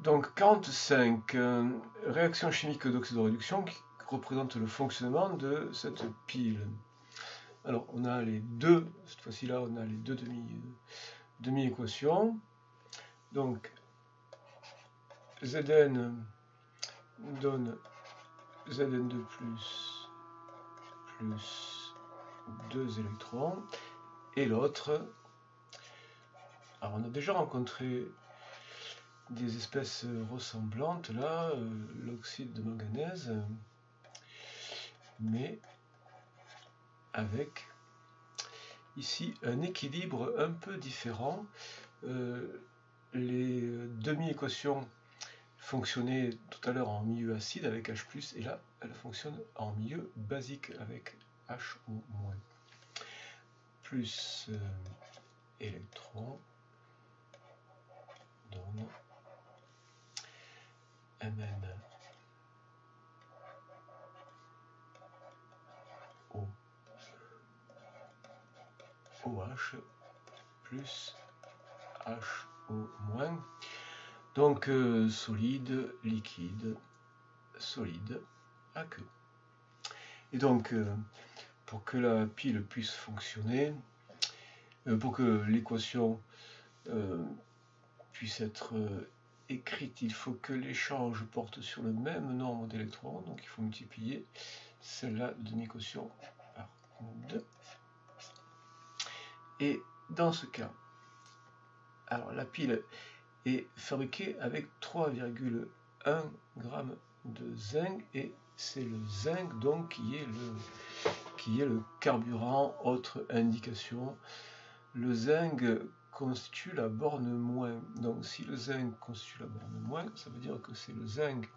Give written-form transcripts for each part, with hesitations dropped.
Donc 45, réaction chimique d'oxydoréduction qui représente le fonctionnement de cette pile. Alors on a les deux, cette fois-ci là on a les deux demi-équations. Donc Zn donne Zn2 plus 2 électrons, et l'autre, alors on a déjà rencontré des espèces ressemblantes là, l'oxyde de manganèse, mais avec ici un équilibre un peu différent. Les demi-équations fonctionnaient tout à l'heure en milieu acide avec H+, et là elles fonctionnent en milieu basique avec HO-. Plus électron donne Mn OH plus HO-. Donc solide, liquide, solide, aqueux. Et donc pour que la pile puisse fonctionner, pour que l'équation puisse être écrite, il faut que l'échange porte sur le même nombre d'électrons, donc il faut multiplier celle-là de demi-équation par 2. Et dans ce cas, alors la pile est fabriquée avec 3,1 g de zinc, et c'est le zinc donc qui est le carburant. Autre indication, le zinc constitue la borne moins. Donc si le zinc constitue la borne moins, ça veut dire que c'est le zinc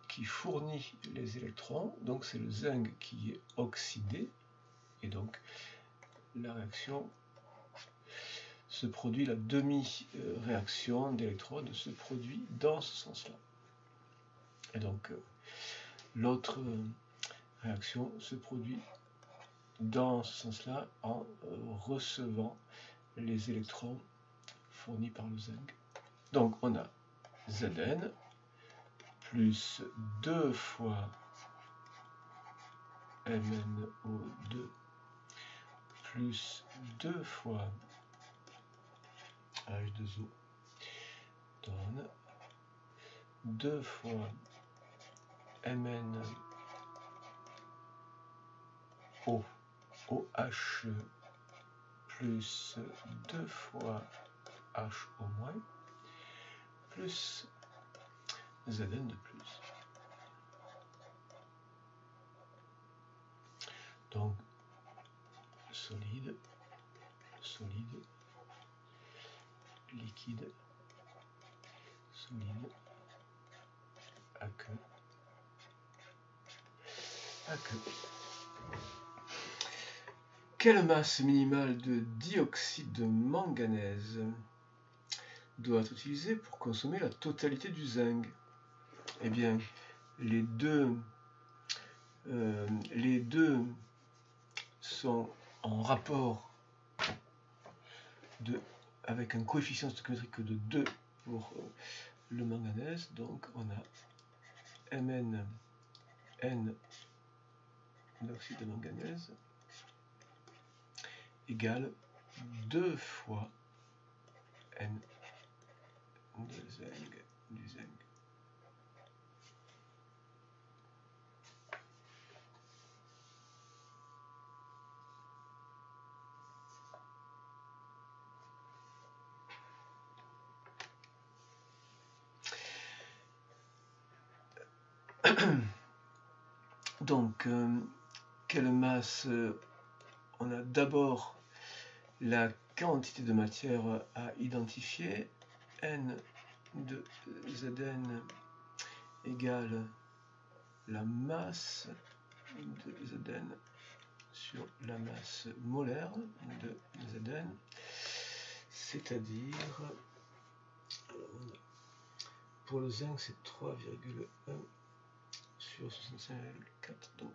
qui fournit les électrons, donc c'est le zinc qui est oxydé, et donc la réaction se produit, la demi-réaction d'électrodes se produit dans ce sens-là. Et donc l'autre réaction se produit dans ce sens-là en recevant les électrons fournis par le zinc. Donc on a Zn plus 2 fois MnO2 plus 2 fois H2O donne 2 fois MnOH plus 2 fois HO- plus Zn de plus. Donc solide, solide, liquide, solide, aqueux, aqueux. Quelle masse minimale de dioxyde de manganèse doit être utilisée pour consommer la totalité du zinc? Eh bien, les deux sont en rapport avec un coefficient stoichiométrique de 2 pour le manganèse. Donc on a Mn d'oxyde de manganèse égale 2 fois N de zinc du zinc. Donc, quelle masse? On a d'abord la quantité de matière à identifier. N de Zn égale la masse de Zn sur la masse molaire de Zn, c'est-à-dire, pour le zinc c'est 3,1 sur 65,4, donc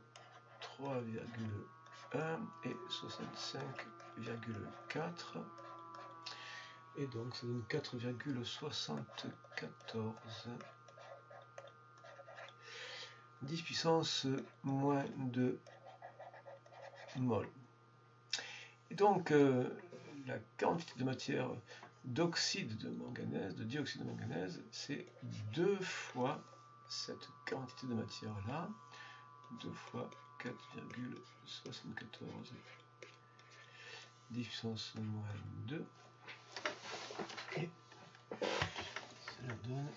3,1 et 65,4, Et donc ça donne 4,74 10 puissance moins 2 mol. Et donc la quantité de matière d'oxyde de manganèse, de dioxyde de manganèse, c'est 2 fois cette quantité de matière là, 2 fois 4,74 10 puissance moins 2, et cela donne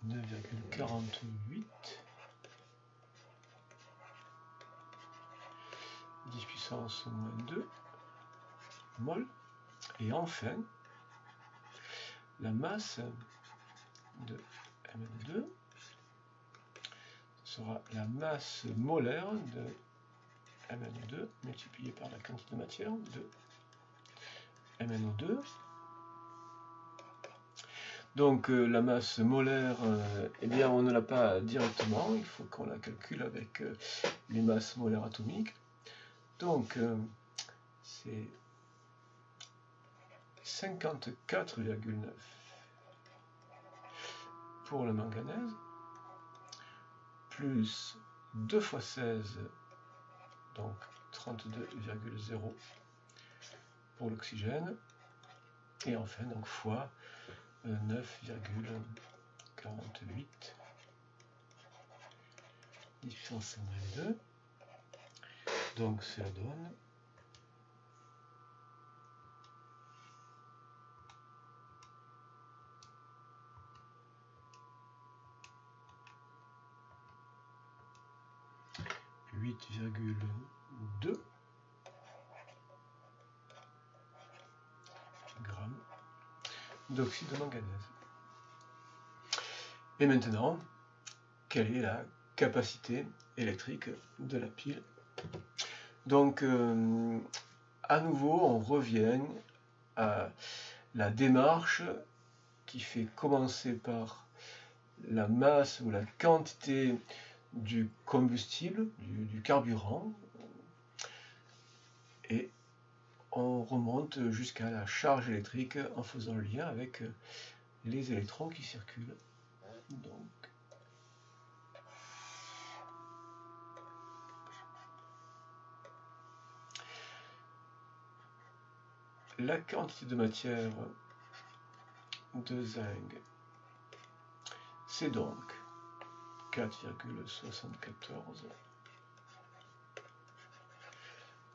9,48 10 puissance moins 2 mol. Et enfin, la masse de MnO2 sera la masse molaire de MnO2 multipliée par la quantité de matière de MnO2. Donc la masse molaire, eh bien on ne l'a pas directement, il faut qu'on la calcule avec les masses molaires atomiques. Donc c'est 54,9 pour le manganèse, plus 2 fois 16, donc 32,0 pour l'oxygène, et enfin donc fois 9,48 10 puissance moins 2, donc cela donne 8,2 grammes d'oxyde de manganèse. Et maintenant, quelle est la capacité électrique de la pile? Donc, à nouveau, on revient à la démarche qui fait commencer par la masse ou la quantité du combustible, du carburant, et on remonte jusqu'à la charge électrique en faisant le lien avec les électrons qui circulent. Donc, la quantité de matière de zinc, c'est donc 4,74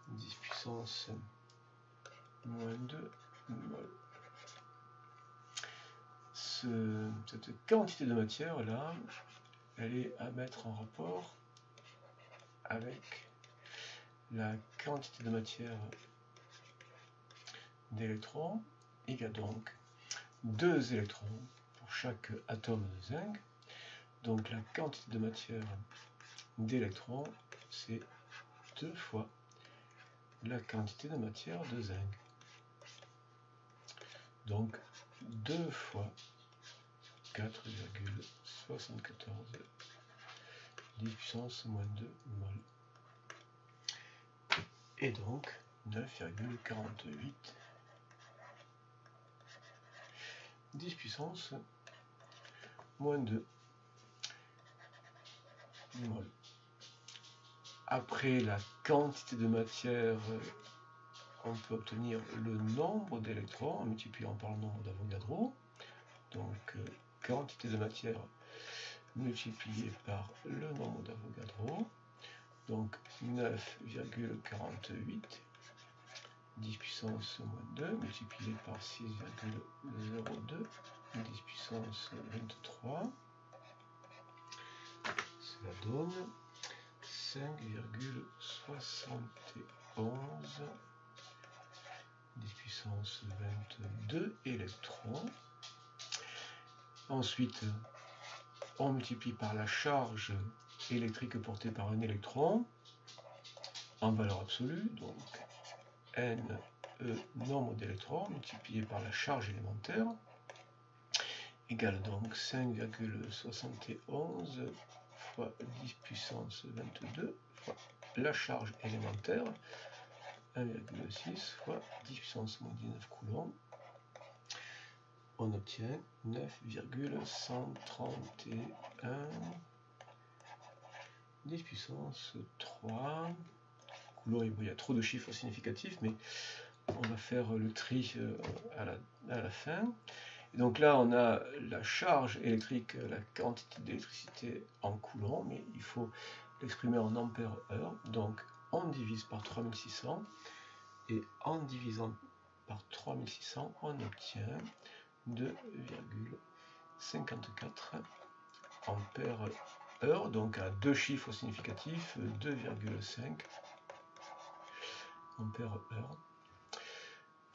10 puissance moins 2 mol. Cette quantité de matière là, elle est à mettre en rapport avec la quantité de matière d'électrons. Il y a donc 2 électrons pour chaque atome de zinc. Donc la quantité de matière d'électrons, c'est 2 fois la quantité de matière de zinc. Donc 2 fois 4,74 10 puissance moins 2 mol. Et donc 9,48 10 puissance moins 2 mol. Après la quantité de matière, on peut obtenir le nombre d'électrons en multipliant par le nombre d'Avogadro. Donc quantité de matière multiplié par le nombre d'Avogadro. Donc 9,48 10 puissance moins 2 multiplié par 6,02 10 puissance 23. Cela donne 5,71 10 puissance 22 électrons. Ensuite, on multiplie par la charge électrique portée par un électron en valeur absolue, donc NE, nombre d'électrons, multiplié par la charge élémentaire, égale donc 5,71 fois 10 puissance 22 fois la charge élémentaire, 1,6 fois 10 puissance moins 19 coulombs. On obtient 9,131 10 puissance 3 coulombs. Il y a trop de chiffres significatifs, mais on va faire le tri à la fin. Et donc là, on a la charge électrique, la quantité d'électricité en coulombs, mais il faut l'exprimer en ampères-heure. Donc on divise par 3600, et en divisant par 3600, on obtient 2,54 ampères-heure, donc à deux chiffres significatifs, 2,5 ampères-heure.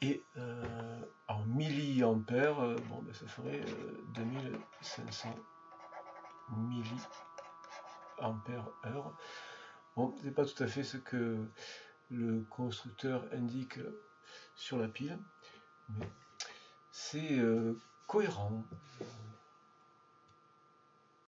Et en milliampères, bon, ben, ça ferait 2500 milliampères-heure. Bon, c'est pas tout à fait ce que le constructeur indique sur la pile, mais c'est cohérent.